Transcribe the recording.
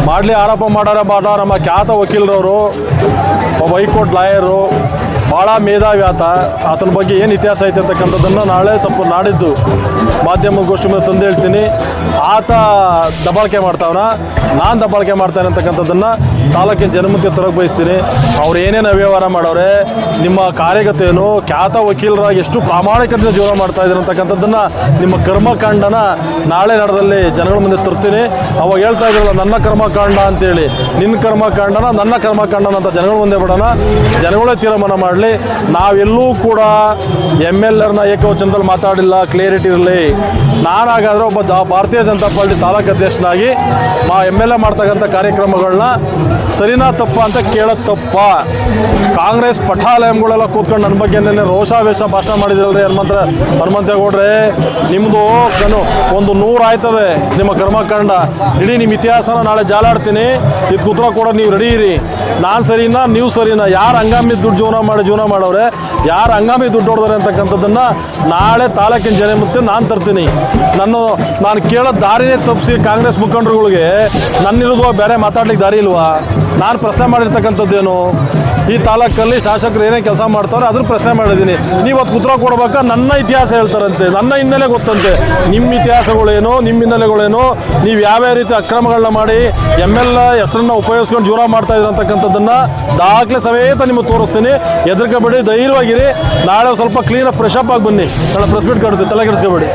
ಮಾಡಲಿ ಆರೋಪ ಮಾಡೋ ನಮ್ಮ ಖ್ಯಾತ ವಕೀಲರವರು, ಒಬ್ಬ ಹೈಕೋರ್ಟ್ ಲಾಯರು, ಭಾಳ ಮೇಧಾವಿ ಆತನ ಬಗ್ಗೆ ಏನು ಇತಿಹಾಸ ಐತೆ ಅಂತಕ್ಕಂಥದ್ದನ್ನು ನಾಡಿದ್ದು ಮಾಧ್ಯಮ ಗೋಷ್ಠಿ ಮೇಲೆ ತಂದು ಹೇಳ್ತೀನಿ. ಆತ ದಬ್ಬಾಳಿಕೆ ಮಾಡ್ತಾವನ, ನಾನು ದಬ್ಬಾಳಿಕೆ ಮಾಡ್ತಾನೆ ಅಂತಕ್ಕಂಥದ್ದನ್ನು ತಾಲೂಕಿನ ಜನಮುಖಕ್ಕೆ ತರಕ್ಕೆ ಬಯಸ್ತೀನಿ. ಅವ್ರು ಏನೇನು ಅವ್ಯವಹಾರ ಮಾಡೋರೆ, ನಿಮ್ಮ ಕಾರ್ಯಗತೇನು, ಖ್ಯಾತ ವಕೀಲರಾಗಿ ಎಷ್ಟು ಪ್ರಾಮಾಣಿಕತೆ ಜೀವನ ಮಾಡ್ತಾ ಇದ್ದಾರೆ ಅಂತಕ್ಕಂಥದ್ದನ್ನು ನಿಮ್ಮ ಕರ್ಮಕಾಂಡನ ನಾಳೆ ನಡೆದಲ್ಲಿ ಜನಗಳ ಮುಂದೆ ತರ್ತೀನಿ. ಅವಾಗ ಹೇಳ್ತಾ ಇದ್ರಲ್ಲ ನನ್ನ ಕರ್ಮಕಾಂಡ ಅಂತೇಳಿ, ನಿನ್ನ ಕರ್ಮಕಾಂಡನ ನನ್ನ ಕರ್ಮಕಾಂಡನ ಅಂತ ಜನಗಳ ಮುಂದೆ ಬಿಡೋಣ, ಜನಗಳೇ ತೀರ್ಮಾನ ಮಾಡಲಿ. ನಾವೆಲ್ಲೂ ಕೂಡ MLRನ ಏಕವಚನದಲ್ಲಿ ಮಾತಾಡಿಲ್ಲ, ಕ್ಲಿಯರಿಟಿ ಇರಲಿ. ನಾನಾಗಾದರೆ ಒಬ್ಬ ಭಾರತೀಯ ಜನತಾ ಪಾರ್ಟಿ ತಾಲೂಕು ಅಧ್ಯಕ್ಷನಾಗಿ MLA ಮಾಡ್ತಕ್ಕಂಥ ಕಾರ್ಯಕ್ರಮಗಳನ್ನ ಸರಿನಾ ತಪ್ಪ ಅಂತ ಕೇಳೋದು ತಪ್ಪ. ಕಾಂಗ್ರೆಸ್ ಪಠಾಲಯಗಳೆಲ್ಲ ಕೂತ್ಕೊಂಡು ನನ್ನ ಬಗ್ಗೆ ನೆನ್ನೆ ರೋಷಾವೇಶ ಭಾಷಣ ಮಾಡಿದ್ರಲ್ರಿ ಹನುಮಂತೇಗೌಡ್ರೆ, ನಿಮ್ಮದು ಒಂದು 100 ಆಯ್ತದೆ ನಿಮ್ಮ ಕರ್ಮಕಾಂಡ. ಇಡೀ ನಿಮ್ಮ ಇತಿಹಾಸನ ನಾಳೆ ಜಾಲಾಡ್ತೀನಿ, ಇದಕ್ಕೆ ಉತ್ತರ ಕೊಡೋದು ನೀವು ರೆಡಿ ಇರಿ. ನಾನು ಸರಿನಾ ನೀವು ಸರಿನಾ? ಯಾರು ಹಂಗಾಮಿ ದುಡ್ಡು ಜೀವನ ಮಾಡೋರೆ, ಯಾರು ಹಂಗಾಮಿ ದುಡ್ಡು ಹೊಡೆದಾರೆ ಅಂತಕ್ಕಂಥದ್ದನ್ನು ನಾಳೆ ತಾಲೂಕಿನ ಜನ ಮತ್ತೆ ನಾನು ತರ್ತೀನಿ. ನಾನು ಕೇಳೋ ದಾರಿನೇ ತಪ್ಪಿಸಿ ಕಾಂಗ್ರೆಸ್ ಮುಖಂಡರುಗಳಿಗೆ ನನ್ನಿರೋದು ಬೇರೆ ಮಾತಾಡ್ಲಿಕ್ಕೆ ದಾರಿ ಇಲ್ವಾ? ನಾನು ಪ್ರಶ್ನೆ ಮಾಡಿರ್ತಕ್ಕಂಥದ್ದೇನು, ಈ ತಾಲೂಕಲ್ಲಿ ಶಾಸಕರು ಏನೇ ಕೆಲಸ ಮಾಡ್ತಾರೆ ಅದ್ರ ಪ್ರಶ್ನೆ ಮಾಡಿದ್ದೀನಿ. ನೀವು ಅದಕ್ಕೆ ಉತ್ತರ ಕೊಡ್ಬೇಕಾ? ನನ್ನ ಇತಿಹಾಸ ಹೇಳ್ತಾರಂತೆ, ನನ್ನ ಹಿನ್ನೆಲೆ ಗೊತ್ತಂತೆ. ನಿಮ್ಮ ಇತಿಹಾಸಗಳೇನು, ನಿಮ್ಮ ಹಿನ್ನೆಲೆಗಳೇನು, ನೀವು ಯಾವ್ಯಾವ ರೀತಿ ಅಕ್ರಮಗಳನ್ನ ಮಾಡಿ MLA ಹೆಸರನ್ನ ಉಪಯೋಗಿಸ್ಕೊಂಡು ಜೀವನ ಮಾಡ್ತಾ ಇದ್ರು ಅಂತಕ್ಕಂಥದ್ದನ್ನು ದಾಖಲೆ ಸಮೇತ ನಿಮಗೆ ತೋರಿಸ್ತೀನಿ. ಹೆದರ್ಕೋಬೇಡಿ, ಧೈರ್ಯವಾಗಿರಿ. ನಾಳೆ ಸ್ವಲ್ಪ ಕ್ಲೀನಾಗಿ ಫ್ರೆಶ್ ಅಪ್ ಆಗಿ ಬನ್ನಿ. ನಾಳೆ ಪ್ರೆಸ್ ಮೀಟ್ ಕೊಡ್ತೀವಿ, ತಲೆ ಕೆಡಿಸ್ಕೋಬೇಡಿ.